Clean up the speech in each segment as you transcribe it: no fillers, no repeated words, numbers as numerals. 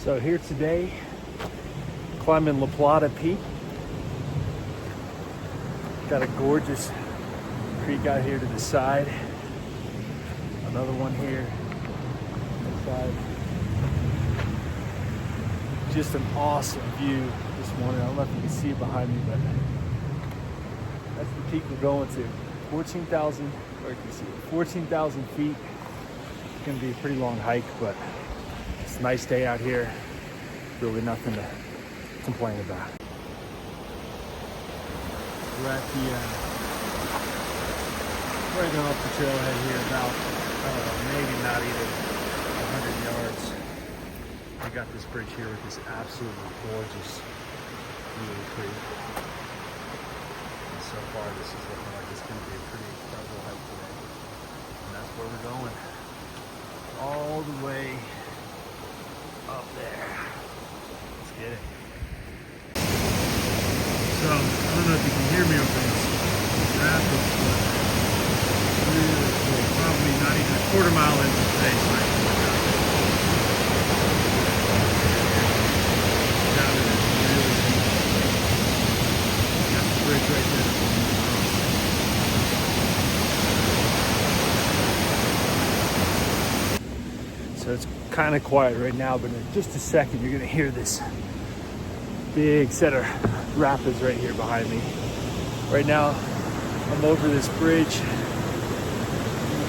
So here today, climbing La Plata Peak. Got a gorgeous creek out here to the side. Another one here on the side. Just an awesome view this morning. I don't know if you can see it behind me, but that's the peak we're going to. 14,000, or you can see it, 14,000 feet. It's gonna be a pretty long hike, but it's a nice day out here. Really nothing to complain about. We're at the, right off the trailhead here, about, maybe not even 100 yards. We got this bridge here with this absolutely gorgeous view of the creek. And so far, this is looking like it's going to be a pretty incredible hike today. And that's where we're going. All the way up there. Let's get it. So, I don't know if you can hear me over this rapids, but really cool. Probably not even a quarter mile into today's hike. Down in this really deep. Got the bridge right there. So it's kind of quiet right now, but in just a second you're gonna hear this big set of rapids right here behind me. Right now I'm over this bridge. You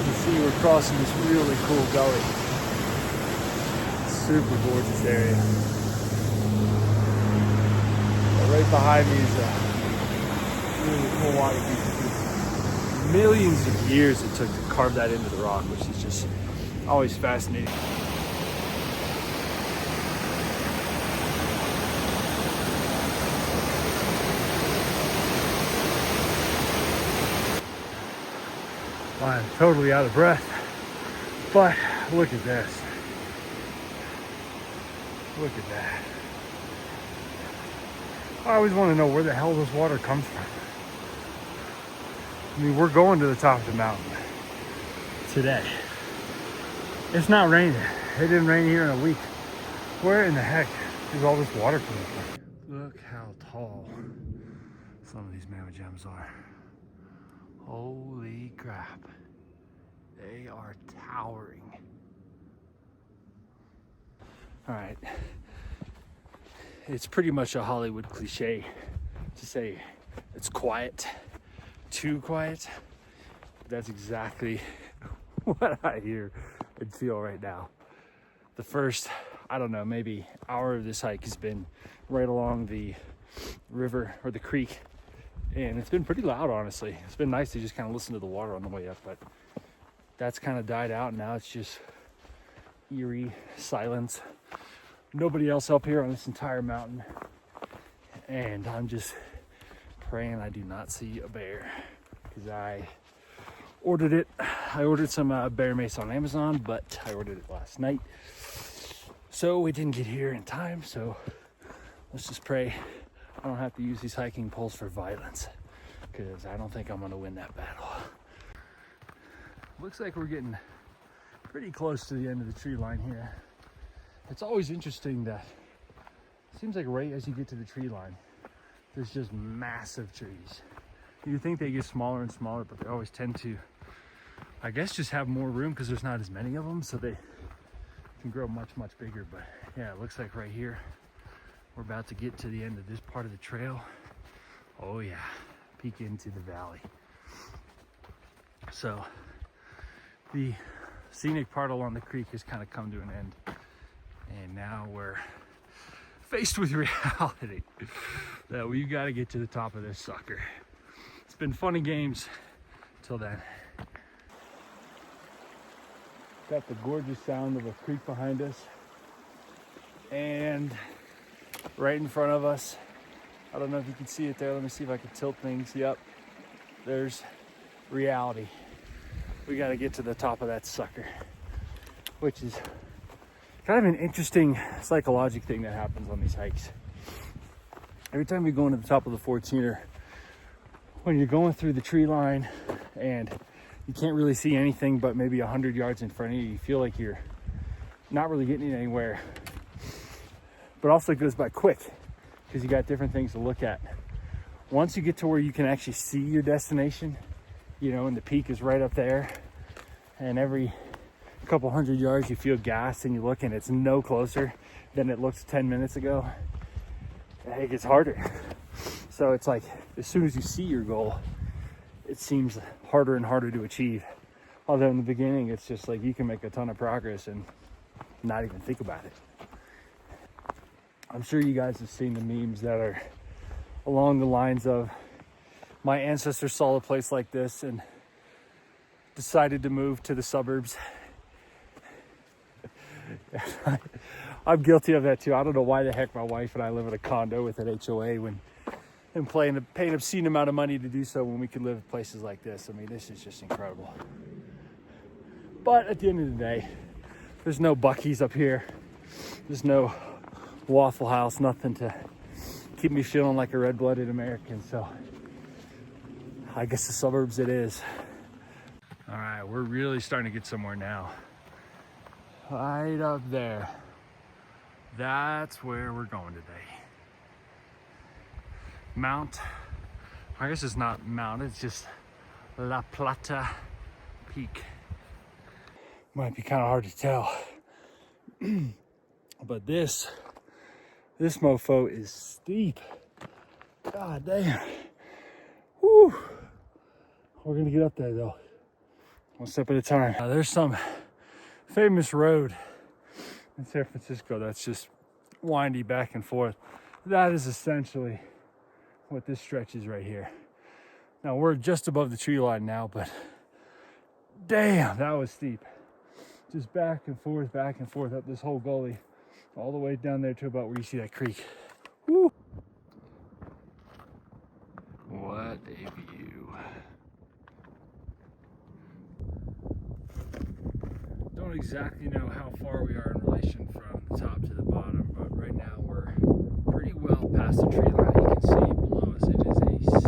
can see we're crossing this really cool gully. Super gorgeous area. But right behind me is a really cool water feature. Millions of years it took to carve that into the rock, which is just always fascinating. I'm totally out of breath, but look at this. Look at that. I always want to know where the hell this water comes from. I mean, we're going to the top of the mountain today. It's not raining. It didn't rain here in a week. Where in the heck is all this water coming from? Look how tall some of these mammoth gems are. Holy crap. They are towering. All right. It's pretty much a Hollywood cliche to say it's quiet, too quiet. That's exactly what I hear and feel right now. The first, I don't know, maybe hour of this hike has been right along the river or the creek. And it's been pretty loud, honestly. It's been nice to just kind of listen to the water on the way up, but that's kind of died out. Now it's just eerie silence. Nobody else up here on this entire mountain. And I'm just praying I do not see a bear, because I ordered it. I ordered some bear mace on Amazon, but I ordered it last night. So it didn't get here in time. So let's just pray I don't have to use these hiking poles for violence, because I don't think I'm going to win that battle. Looks like we're getting pretty close to the end of the tree line here. It's always interesting that it seems like right as you get to the tree line, there's just massive trees. You think they get smaller and smaller, but they always tend to, I guess, just have more room because there's not as many of them, so they can grow much, much bigger. But yeah, it looks like right here, we're about to get to the end of this part of the trail. Oh yeah, peek into the valley. So the scenic part along the creek has kind of come to an end. And now we're faced with reality that we've got to get to the top of this sucker. It's been fun and games till then. Got the gorgeous sound of a creek behind us. And right in front of us, I don't know if you can see it there. Let me see if I can tilt things. Yep, there's reality. We got to get to the top of that sucker, which is kind of an interesting psychological thing that happens on these hikes. Every time you're going to the top of the 14er, when you're going through the tree line and you can't really see anything but maybe 100 yards in front of you, you feel like you're not really getting anywhere. but also it goes by quick because you got different things to look at. Once you get to where you can actually see your destination, you know, and the peak is right up there, and every couple hundred yards you feel gas and you look and it's no closer than it looked 10 minutes ago, it gets harder. So it's like as soon as you see your goal, it seems harder and harder to achieve. Although in the beginning, it's just like you can make a ton of progress and not even think about it. I'm sure you guys have seen the memes that are along the lines of, my ancestors saw a place like this and decided to move to the suburbs. I'm guilty of that too. I don't know why the heck my wife and I live in a condo with an HOA and paying an obscene amount of money to do so when we could live in places like this. I mean, this is just incredible. But at the end of the day, there's no Buc-ee's up here. There's no Waffle House, nothing to keep me feeling like a red-blooded American. So I guess the suburbs it is. All right, we're really starting to get somewhere now. Right up there. That's where we're going today. I guess it's not Mount, it's just La Plata Peak. Might be kind of hard to tell. But this mofo is steep. God damn. Whew. We're gonna get up there though. One step at a time. There's some famous road in San Francisco that's just windy back and forth. That is essentially what this stretch is right here. Now we're just above the tree line now, but damn, that was steep. Just back and forth up this whole gully, all the way down there to about where you see that creek. Woo! What a view. Don't exactly know how far we are in relation from the top to the bottom, but right now we're pretty well past the tree line. You can see below us it is a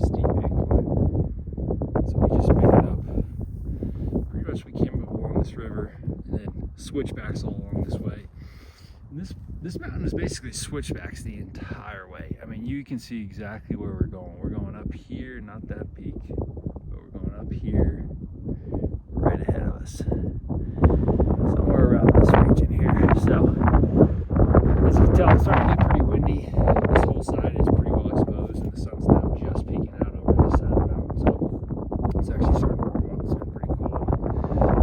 steep incline. So we just made it up. Pretty much we came up along this river and then switchbacks all along this way. And this mountain is basically switchbacks the entire way. I mean, you can see exactly where we're going. We're going up here, not that peak, but we're going up here, right ahead of us. Somewhere around this region here. So, as you can tell, it's starting to get pretty windy. This whole side is pretty well exposed, and the sun's now just peeking out over this side of the mountain. So, it's actually starting to warm up. It's been pretty cool.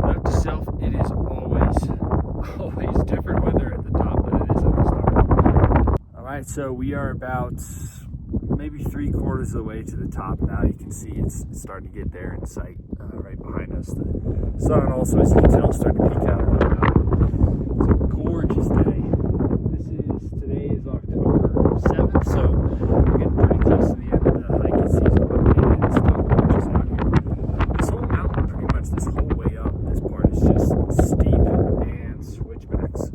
Note to self, it is always different weather at the top than it is at the start. Alright, so we are about maybe 3/4 of the way to the top now. You can see it's starting to get there in sight right behind us. The sun also, as you can tell, is starting to peek out over the mountain. It's a gorgeous day. Today is October 7th, so we're getting pretty close to the end of the hiking season, but man, it's still gorgeous out here. This whole mountain, pretty much this whole way up, this part is just steep and switchbacks.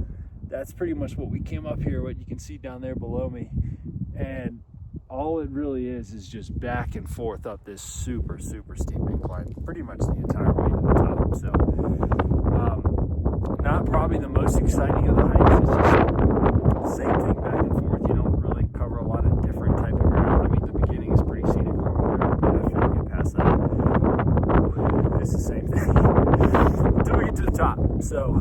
That's pretty much what we came up here, what you can see down there below me, and all it really is just back and forth up this super steep incline, pretty much the entire way to the top. So not probably the most exciting of the hikes. It's just the same thing back and forth. You don't really cover a lot of different type of ground. I mean, the beginning is pretty scenic along there, but after you get past that, it's the same thing until we get to the top. So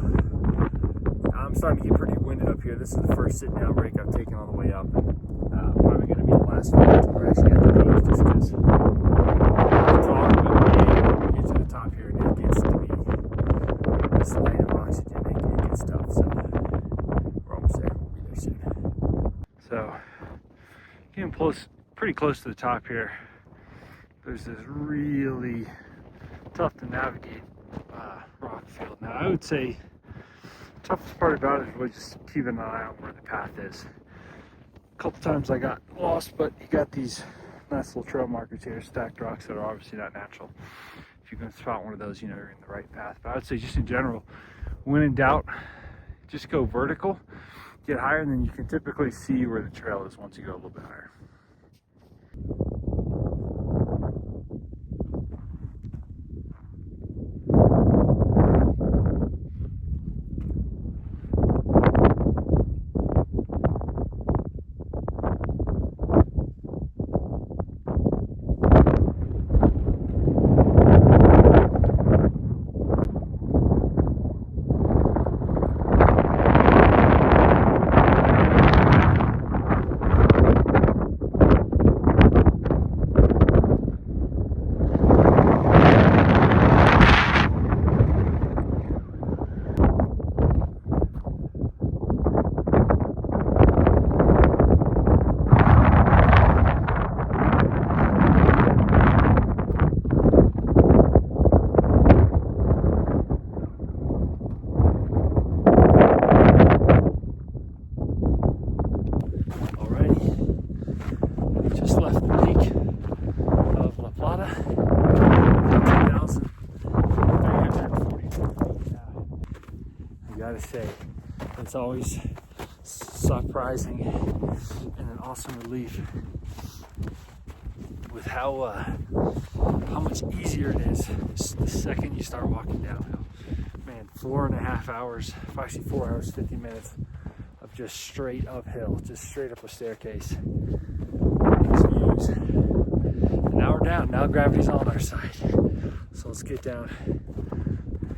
I'm starting to get pretty winded up here. This is the first sit down break I've taken on the way up. Probably going to be the last one until we're actually at the peak, just because the talk, but man, when we get to the top here, it gets to be this light of oxygen. It gets tough, so we're almost there. We'll be there soon. So, getting pretty close to the top here. There's this really tough to navigate rock field. Now, I would say the toughest part about it is really just keeping an eye on where the path is. A couple times I got lost, but you got these nice little trail markers here, stacked rocks that are obviously not natural. If you can spot one of those, you know you're in the right path. But I would say just in general, when in doubt, just go vertical, get higher, and then you can typically see where the trail is once you go a little bit higher. cliche. It's always surprising and an awesome relief with how much easier it is the second you start walking downhill. Man, 4.5 hours, actually 4 hours, 50 minutes of just straight uphill, just straight up a staircase. These views. And now we're down, now gravity's on our side. So let's get down